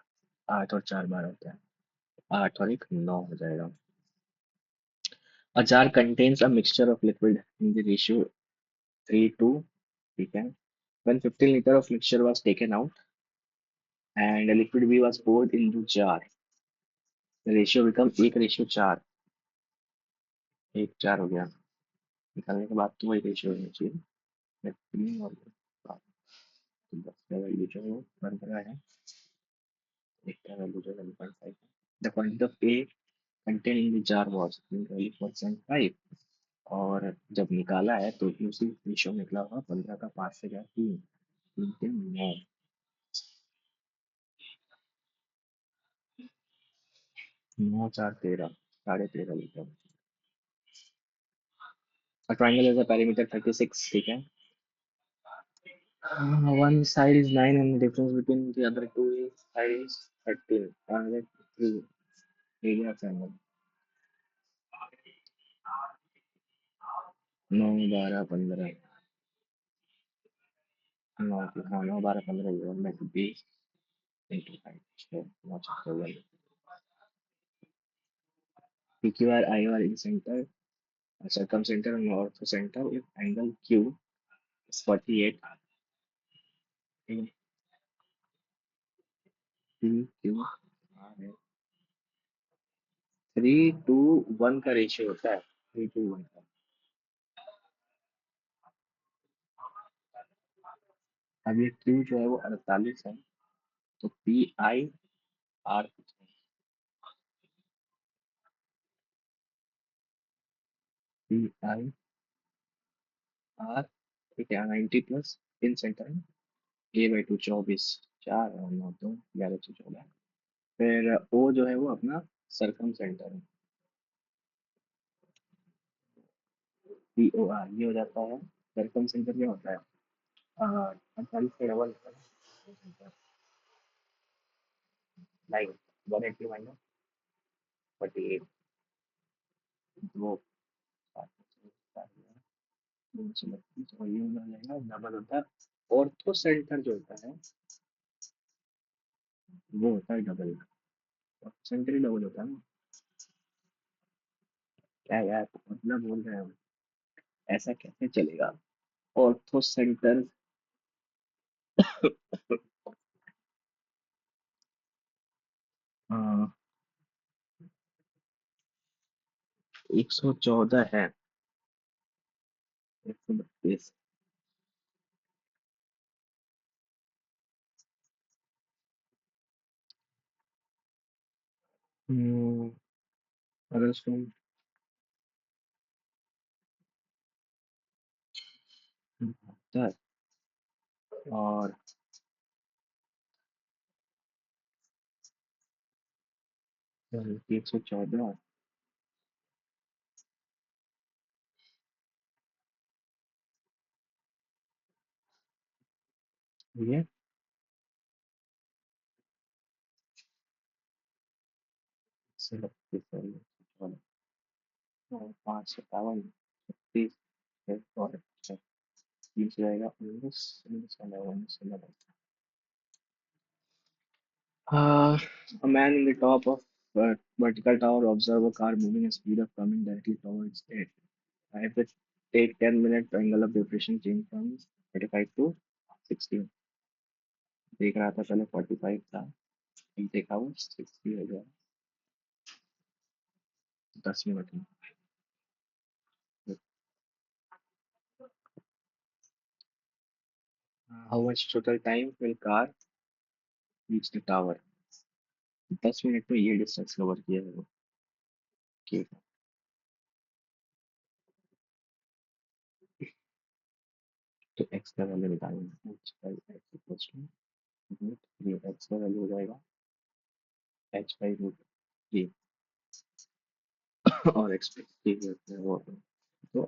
[SPEAKER 1] 8 और 4 12 होता है, 8 और 1 9 हो जाएगा। A jar contains a mixture of liquid in the ratio 3:2, ठीक है। When 15 liter of mixture was taken out and a liquid B was poured in the jar, the ratio become 1:4। एक चार हो गया। निकालने के बाद तो वही रेशियो होना चाहिए। मैं तीन और सात, तो 10 का वैल्यू जो है वो 15 है। एक का वैल्यू जो है 1.5 है। The quantity of A contain in the jar was 4.5। और जब निकाला है तो भी उसी रेशियो में निकला होगा। 15 का 5 से गया 3, 3 3 9, 9 4 13, 13.5 litre. A triangle has a perimeter 36, ठीक है। One side is 9 and the difference between the other two side is 13. Triangle three area triangle 9 12 15, 9 हाँ 9 12 15 ये 1/20 into 5 6 9 4 PQR IR in center, circumcenter and orthocenter if angle Q is 48 in PQ है 3:1 का ratio होता है। 3:1 का। अब ये Q जो है वो 48 है। तो PIR PIR ठीक है 90 प्लस इन सेंटर A/2 24, 4 और 9 2 11 से 14। फिर O जो है वो अपना सरकम सेंटर है। POR ये हो जाता है। सरकम सेंटर क्या होता है? 48 से डबल होता है। लाइक 180 माइनस 48, दो 232 और ये हो जाएगा डबल होता है। ऑर्थो सेंटर जो होता है वो होता है डबल। सेंटर ही डबल होता है ना। क्या यार मतलब बोल रहे हैं? ऐसा कैसे चलेगा? ऑर्थो सेंटर 114 है। 132। हम्म, अगर उसको 10 और 114। ये से 5 57 30 और 30 रहेगा 19 19 19 11। A man in the top of a vertical tower observe a car moving at speed of coming directly towards it. If it take 10 minutes, the angle of depression change from 35 to 60। देख रहा था पहले 45 था, अब देखा वो 60 हो गया 10 मिनट में। How much total time will car reach the tower? 10 minute में ये डिस्टेंस कवर किया है वो। ठीक है। तो x का वैल्यू निकालेंगे। h by x equals to root three. x का वैल्यू हो जाएगा h बाई रूट थ्री और x बाई थ्री होता है वो। तो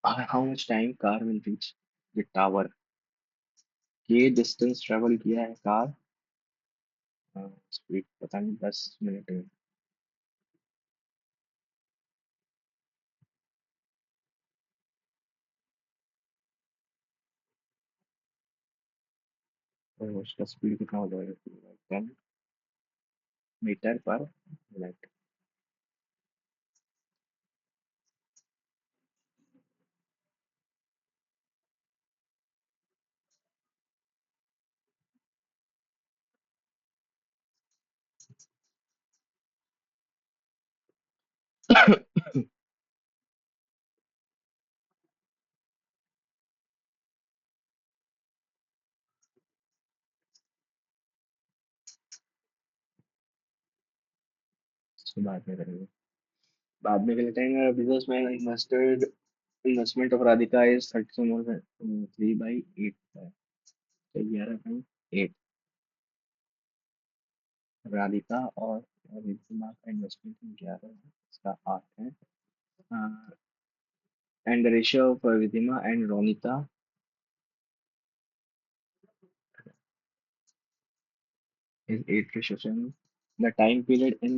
[SPEAKER 1] how much time car will reach the tower? ये डिस्टेंस ट्रेवल किया है कार, स्पीड पता नहीं 10 मिनट में। तो उसका स्पीड कितना हो जाएगा? 10 मीटर पर मिनट। उसके बाद में करेंगे। बाद में करेंगे बिजनेस में invested investment of Radhika is 30 more than 3/8 है, तो 11/8। राधिका और रिद्धिमा का इन्वेस्टमेंट 11 है, इसका 8 है। And the ratio of Riddhima and Ronita is 8:7. The time period in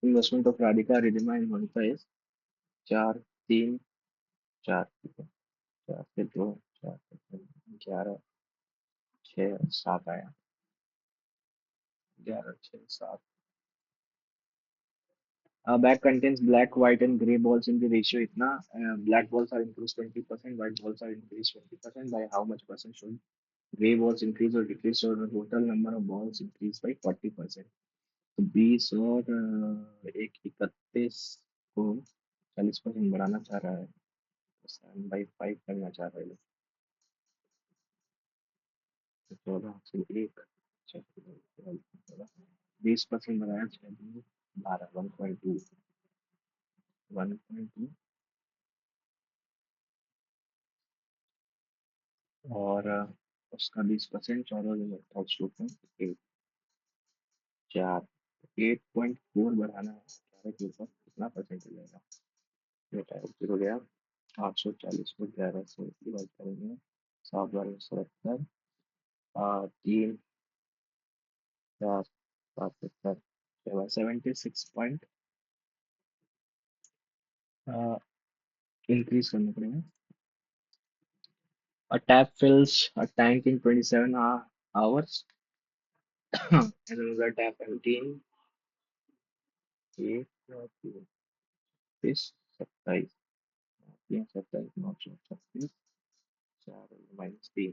[SPEAKER 1] investment of Radhika, Ridhima and Monica is 4, 3, 4, 4 से 2, 4 से 3, 11, 6, 7 आया, 11, 6, 7. A bag contains black, white and grey balls in the ratio इतना, black balls are increased 20%, white balls are increased 20%. By how much percent should grey balls increase or decrease, so the total number of balls increase by 40%. तो 20 और 31 को 40% बढ़ाना चाह रहा है, 7/5 करना चाह रहे हैं। तो 14 से 1, 20% बढ़ाया, 12, 1.2, 1.2 और उसका 20% 14 4, 8.4 बढ़ाना है 11 के ऊपर, कितना परसेंट हो जाएगा? बेटा 0 गया, 840 को 11 से डिवाइड करेंगे, 7/12 3, 4, 7, 76 पॉइंट इंक्रीज करना पड़ेगा। A tap fills a tank in 27 hours and another tap empty in 8 or 27, 27, 9, 4 -3.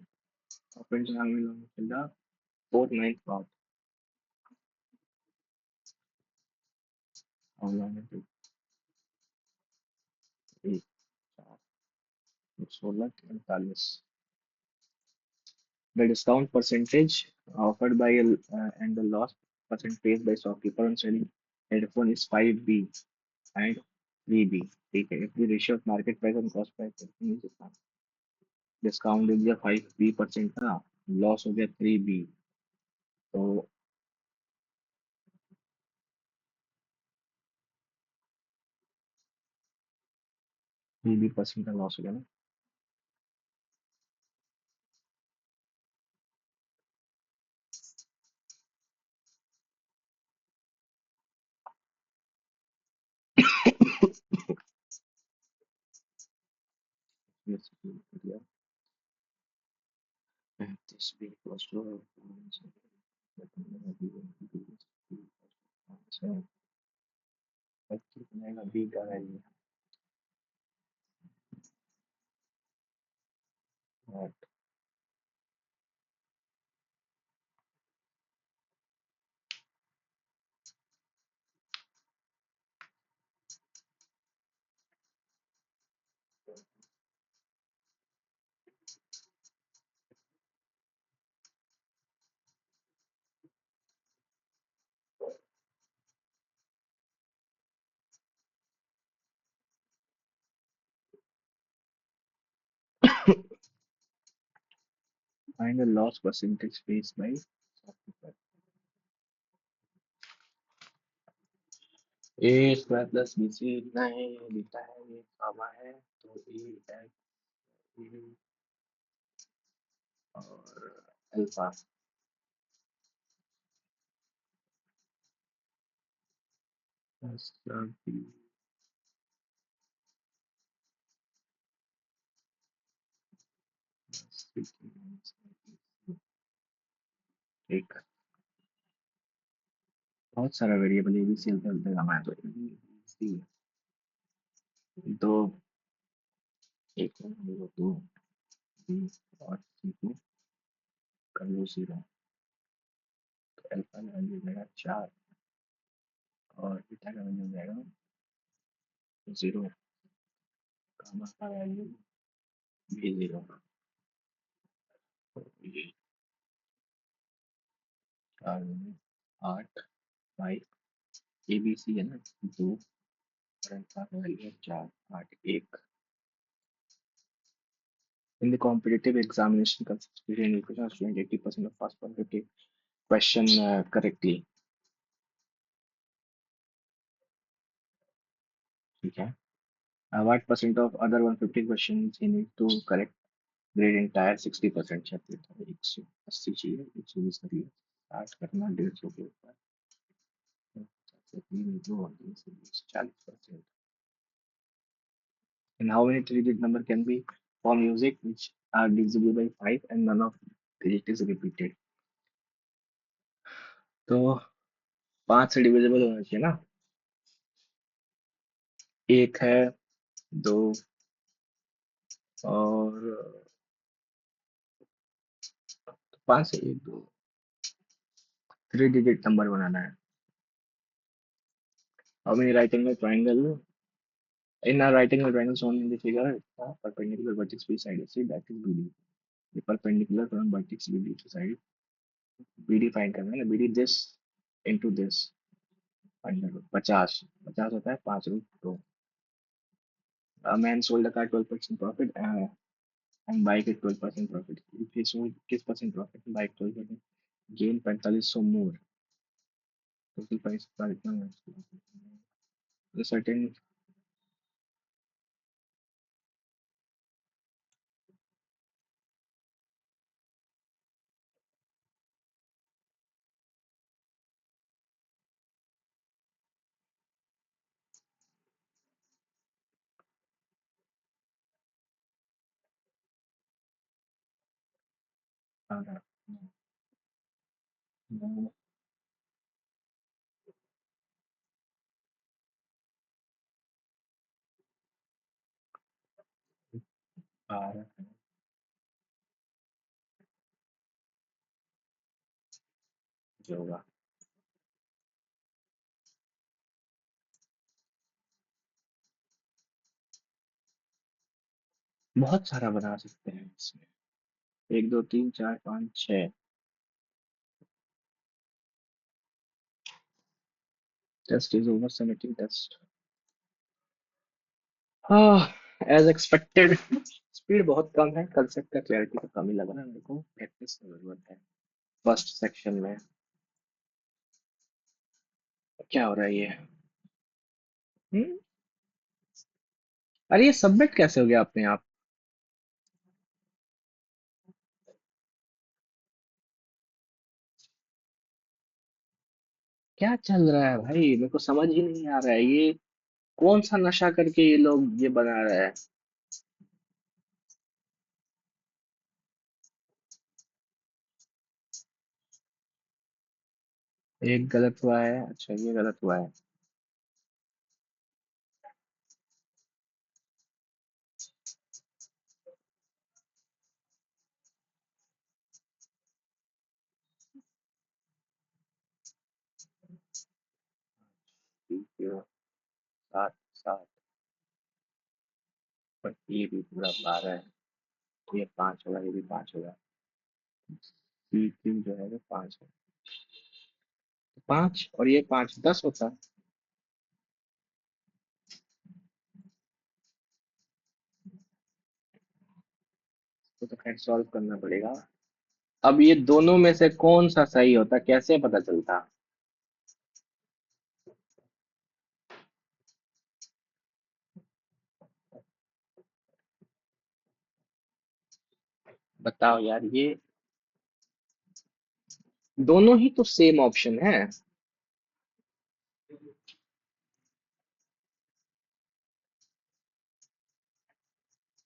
[SPEAKER 1] Open to hang along till the 4th, 9th part. How long it will take? 16, 48. The discount percentage offered by and the loss percent paid by shopkeeper on selling headphone is 5B and 3B. ठीक है, if the ratio of market price and cost price is इतना, discount दे दिया 5B% का, loss हो गया 3B, तो 3B% का loss हो गया ना। Yes, दिया 35B equals to 25 बनेगा B का वैल्यू, और find the loss percentage faced by shopkeeper। A square plus B C इतना है, ये बीटा है, ये गामा है, तो ए एक्स और अल्फा प्लस बी। एक बहुत सारा variable A B C alpha alpha gamma है, तो ए बी सी दो, एक जीरो दो बी और सी को कर लो 0, तो अल्फा का वैल्यू हो जाएगा 4 और बीटा का वैल्यू हो जाएगा 0, गामा का वैल्यू भी 0। तो ये 4, 8, 5, ए बी सी है ना, दो और अल्फा का वैल्यू है 4, 8, 1। In the competitive examination constitution education student 80% of pass 150 question correctly. ठीक है। What percent of other 150 questions he need to correct grade entire 60%? छत्तीस था, 180 चाहिए, 120 कर लिया, 60 करना 150 के ऊपर, 40%। And how many three-digit number can be form music which are divisible by 5 and none of digit is repeated? तो 5 से डिविजिबल होना चाहिए ना। एक है, दो, और 5 से एक, दो, थ्री डिजिट नंबर बनाना है। How many right angle triangle? In a right angle triangle shown in the figure, perpendicular vertex beside it, see that is BD. The perpendicular from vertex BD to side, BD find करना है ना, BD this into this, under root 50, 50 होता है 5 root 2। A man sold a car 12% profit and bike at 12% profit. If he sold किस percent profit, bike 12%, gain 4500 मोर, total price का इतना certain. जो होगा बहुत सारा बना सकते हैं इसमें, 1 2 3 4 5 6। Test is over, submitting test. हाँ, एज एक्सपेक्टेड स्पीड बहुत कम है, कंसेप्ट का क्लैरिटी का कमी लग रहा है मेरे को, प्रैक्टिस की जरूरत है फर्स्ट सेक्शन में। क्या हो रहा है ये? हम्म? अरे ये सबमिट कैसे हो गया अपने आप? क्या चल रहा है भाई, मेरे को समझ ही नहीं आ रहा है ये। कौन सा नशा करके ये लोग ये बना रहे हैं? एक गलत हुआ है, अच्छा ये गलत हुआ है। ठीक है, 7 7, और ये भी पूरा 12 है, तो ये 5 होगा, ये भी 5 होगा। CQ जो है वो 5 है, 5 और ये 5 10 होता। तो खैर सॉल्व करना पड़ेगा। अब ये दोनों में से कौन सा सही होता, कैसे पता चलता? बताओ यार, ये दोनों ही तो सेम ऑप्शन है।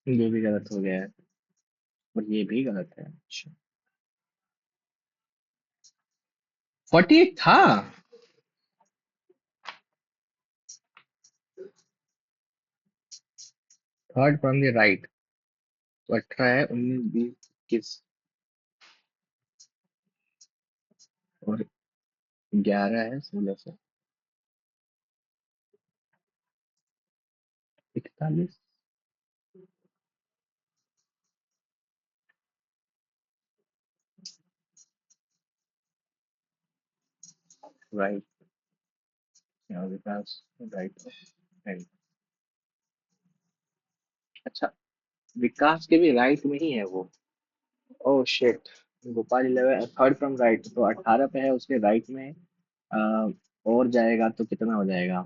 [SPEAKER 1] ये भी गलत हो गया है, और ये भी गलत है। अच्छा, 48 था। थर्ड फ्रॉम द राइट, तो 18 है, 19 20 21, और 11 है 16 से 41। राइट। विकास राइट एंड, अच्छा, विकास के भी राइट में ही है वो। Oh shit, Gopal 11 third from right, तो 18 पे है उसके राइट में। अ, और जाएगा तो कितना हो जाएगा,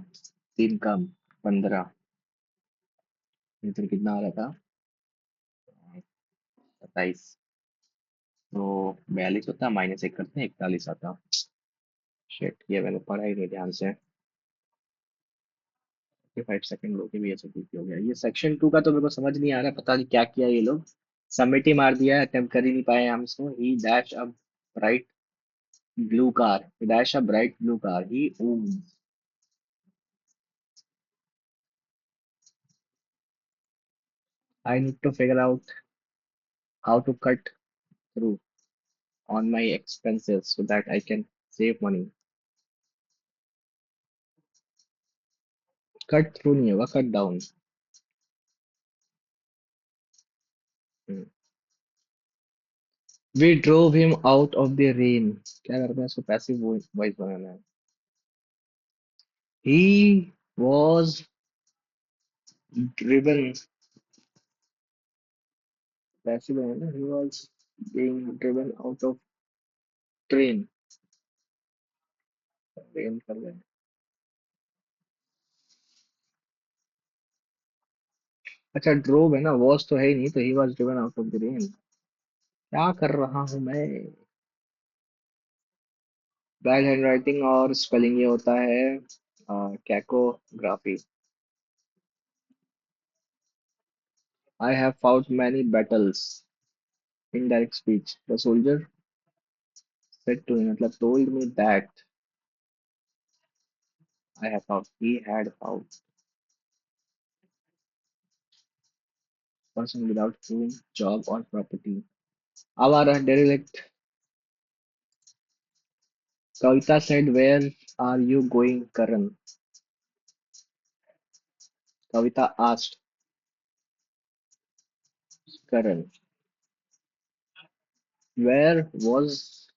[SPEAKER 1] तीन कम, 15, इधर कितना आ रहा था, 27, तो 42 होता, माइनस एक करते हैं, 41 आता। शिट, ये मैंने पढ़ा ही नहीं ध्यान से। 5 सेकंड लोगे भी ऐसे कुछ हो गया, ये सेक्शन 2 का तो मेरे को समझ नहीं आ रहा, पता नहीं क्या किया ये लोग। सबमिट ही मार दिया है, अटेम्प्ट कर ही नहीं पाए हम इसको। ही dash a bright blue car, dash a bright blue car, he owns। I need to figure out how to cut through on my expenses so that I can save money। Cut through नहीं होगा, cut down. We drove him out of the rain, क्या करते हैं इसको, passive voice बनाना है। He was driven, passive बनाना, he was being driven out of train, rain कर रहे हैं। अच्छा, ड्रोव है ना, वॉज तो है ही नहीं, तो ही was driven out of the rain. क्या कर रहा हूँ मैं। बैड हैंड राइटिंग और स्पेलिंग ये होता है कैकोग्राफी। I have fought many battles, indirect speech, the soldier said to him, मतलब told me that I have fought, he had fought, person without food, job or property। अब आ रहा है derelict। Kavita said, where are you going, Karan? Kavita asked Karan, where was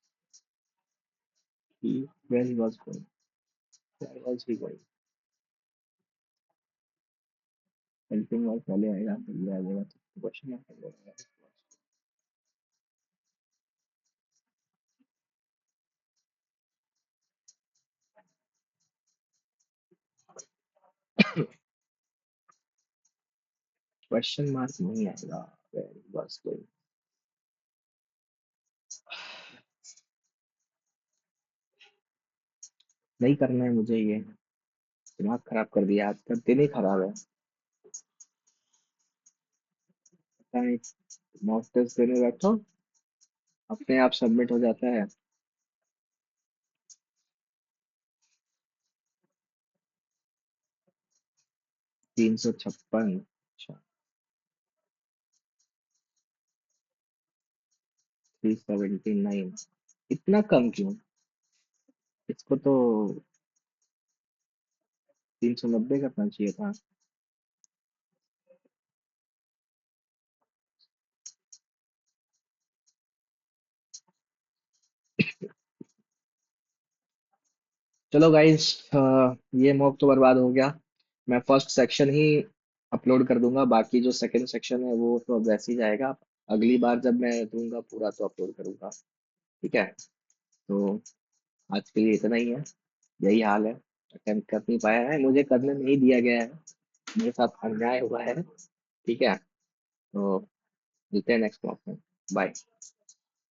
[SPEAKER 1] where he was going, where was he going। Helping verb पहले आएगा, फिर ये आ जाएगा, तो question mark. Question mark नहीं आएगा, where was going। नहीं करना है मुझे ये, दिमाग खराब कर दिया, आज का दिन ही खराब है। पता नहीं, मॉक टेस्ट देने बैठो, अपने आप सबमिट हो जाता है। 356, अच्छा, 379, इतना कम क्यों, इसको तो 390 करना चाहिए था। चलो गाइस, ये मॉक तो बर्बाद हो गया। मैं फर्स्ट सेक्शन ही अपलोड कर दूंगा, बाकी जो सेकंड सेक्शन है वो तो अब वैसे ही जाएगा। अगली बार जब मैं दूंगा पूरा तो अपलोड करूंगा, ठीक है। तो आज के लिए इतना ही है, यही हाल है, अटेम्प्ट कर नहीं पाया है, मुझे करने नहीं दिया गया है, मेरे साथ अन्याय हुआ है, ठीक है। तो मिलते हैं नेक्स्ट ब्लॉग में, बाय।